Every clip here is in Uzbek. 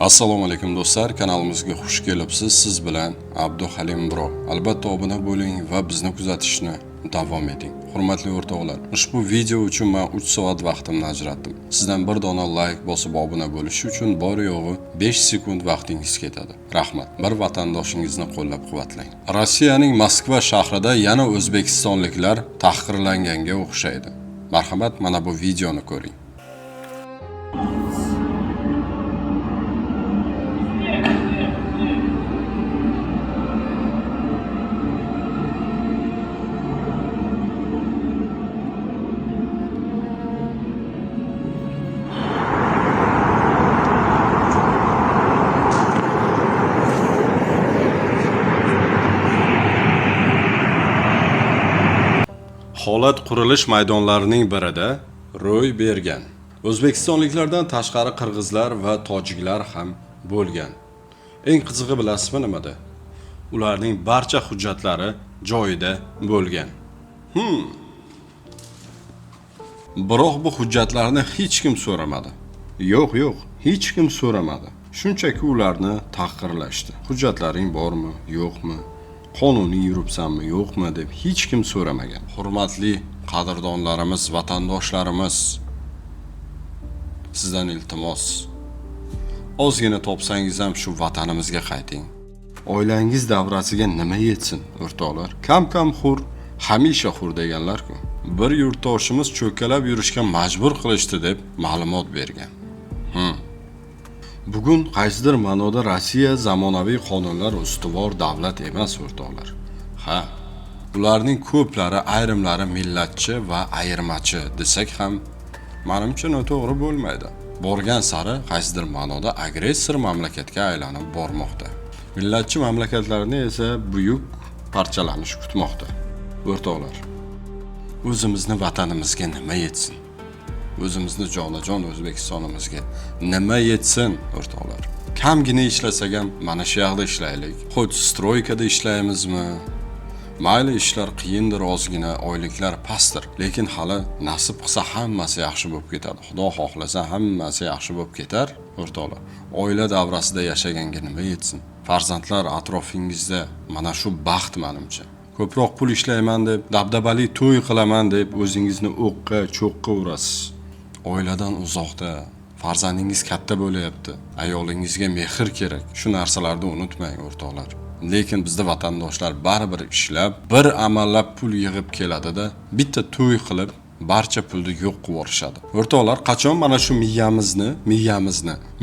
Assalomu alaykum do'stlar, kanalimizga xush kelibsiz. Siz bilan Abduhalim Bro. Albatta obuna bo'ling va bizni kuzatishni davom eting. Hurmatli o'rtoqlar, ushbu video uchun men 3 soat vaqtimni ajratdim. Sizdan bir dona like bosib obuna bo'lish uchun bor yo'g'i 5 sekund vaqtingiz ketadi. Rahmat. Bir vatandoshingizni qo'llab-quvvatlang. Rossiyaning Moskva shahrida yana o'zbekistonliklar tahqirlanganga o'xshaydi. Marhamat, mana bu videoni ko'ring. Holat qurilish maydonlarining birida ro'y bergan. O'zbekistonliklardan tashqari qirg'izlar va tojiklar ham bo'lgan. Eng qizig'i bilasizmi nimada? Ularning barcha hujjatlari joyida bo'lgan. Biroq bu hujjatlarni hech kim so'ramadi. Yo'q, hech kim so'ramadi. Shunchaki ularni tahqirlashdi. Hujjatlaring bormi, yo'qmi? Qonuniy yuribsanmi, yo'qmi deb hech kim so'ramagan. Hurmatli qadrdonlarimiz, vatandoshlarimiz, sizdan iltimos, ozgina topsangiz ham shu vatanimizga qayting. Oilangiz davrasiga nima yetsin, o'rtoqlar? Kam xur, hamisha xur deganlar-ku. Bir yurtdoshimiz cho'kkalab yurishga majbur qilishdi deb ma'lumot bergan. Bugun qaysidir ma'noda Rossiya zamonaviy qonunlar ustuvor davlat emas, o'rtoqlar. Ularning ko'plari, ayrimlari millatchi va ayirmachi desak ham menimcha noto'g'ri bo'lmaydi. Borgan sari qaysidir ma'noda agressor mamlakatga aylanib bormoqda. Millatchi mamlakatlarni esa buyuk parchalanish kutmoqda. O'rtoqlar, o'zimizni vatanimizga nima yetsin? O'zimizni jonajon O'zbekistonimizga nima yetsin, o'rtoqlar? Kamgina ishlasak ham mana shu yerda ishlaylik. Xo'sh, stroykada ishlaymizmi? Mayli, ishlar qiyindir, ozgina oyliklar pastdir, lekin hali nasib qilsa hammasi yaxshi bo'lib ketadi. Xudo xohlasa hammasi yaxshi bo'lib ketar, o'rtoqlar. Oila davrasida yashaganga nima yetsin? Farzandlar atrofingizda mana shu baxt menimcha. Ko'proq pul ishlayman deb, dabdabali to'y qilaman deb o'zingizni o'qqa, cho'qqa urasiz. Oiladan uzoqda, farzandingiz katta bo'layapti. Ayolingizga mehr kerak. Shu narsalarni unutmang, o'rtoqlar. Lekin bizda vatandoshlar baribir ishlab, bir amallab pul yig'ib keladi-da, bitta to'y qilib barcha pulni yo'q qilib yorishadi. O'rtoqlar, qachon mana shu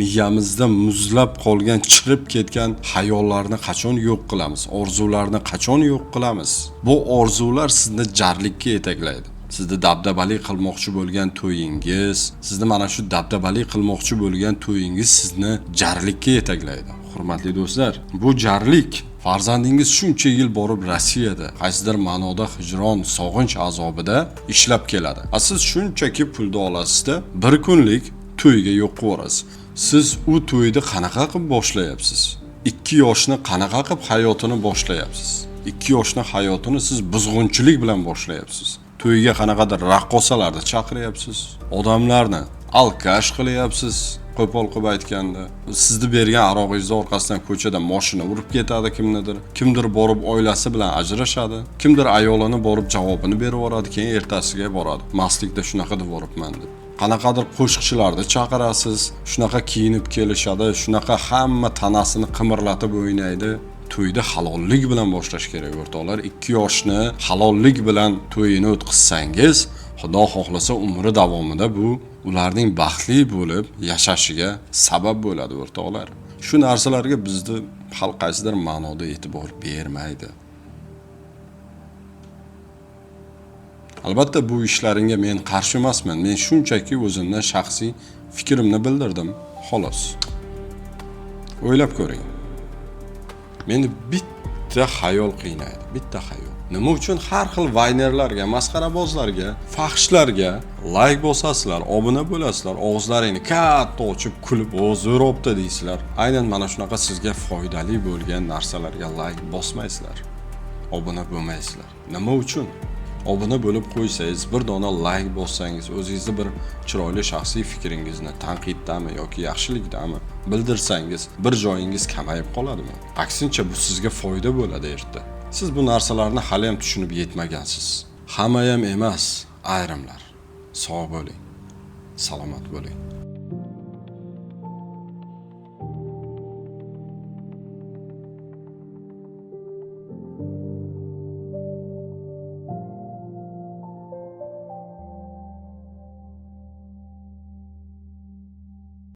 miyamizda muzlab qolgan, chirib ketgan xayollarni qachon yo'q qilamiz? Orzularni qachon yo'q qilamiz? Bu orzular sizni jarlikka yetaklaydi. Sizni dabdabali qilmoqchi bo'lgan to'yingiz, sizni jarlikka yetaklaydi. Hurmatli do'stlar, bu jarlik farzandingiz shuncha yil borib Rossiyada qaysidir ma'noda hijron, sog'inch azobida ishlab keladi. Siz shunchaki pulni olasizda, bir kunlik to'yga yo'q qilasiz. Siz u to'yni qanaqa qilib boshlayapsiz? 2 yoshni qanaqa qilib hayotini boshlayapsiz? 2 yoshni hayotini siz buzg'unchilik bilan boshlayapsiz. To'yga qanaqadir raqqosalarni chaqiryapsiz. Odamlarni alkash qilyapsiz. Qo'pol qilib aytganda, sizni bergan arog'ingiz orqasidan ko'chada mashina urib ketadi kimnidir. Kimdir borib oilasi bilan ajrashadi. Kimdir ayolini borib javobini berib yoradi, keyin ertasiga boradi. Mastlikda shunaqa deb yoribman deb. Qanaqadir qo'shiqchilarni chaqirasiz, shunaqa kiyinib kelishadi, shunaqa hamma tanasini qimirlatib o'ynaydi. To'yda halollik bilan boshlash kerak, o'rtoqlar. 2 yoshni halollik bilan to'yini o'tkazsangiz, Xudo xohlasa umri davomida bu ularning baxtli bo'lib yashashiga sabab bo'ladi, o'rtoqlar. Shu narsalarga bizni xalq qaysidir ma'noda e'tibor bermaydi. Albatta bu ishlaringga men qarshi emasman. Men shunchaki o'zimning shaxsiy fikrimni bildirdim, xolos. O'ylab ko'ring. Meni bitta xayol qiynaydi, bitta xayol. Nima uchun har xil vaynerlarga, masxarabozlarga, faxshlarga like bosasizlar, obuna bo'lasizlar, og'izlaringni katta ochib kulib, "Zo'ropti" deysizlar. Aynan mana shunaqa sizga foydali bo'lgan narsalarga like bosmaysizlar. Obuna bo'lmaysizlar. Nima uchun? obuna bo'lib qo'ysangiz, bir dona like bossangiz, o'zingizni bir chiroyli shaxsiy fikringizni tanqiddami yoki yaxshilikdami bildirsangiz, bir joyingiz kamayib qoladimi? Aksincha bu sizga foyda bo'ladi erta. Siz bu narsalarni hali ham tushunib yetmagansiz. Hamma ham emas, ayrimlar. Sog' bo'ling. Salomat bo'ling.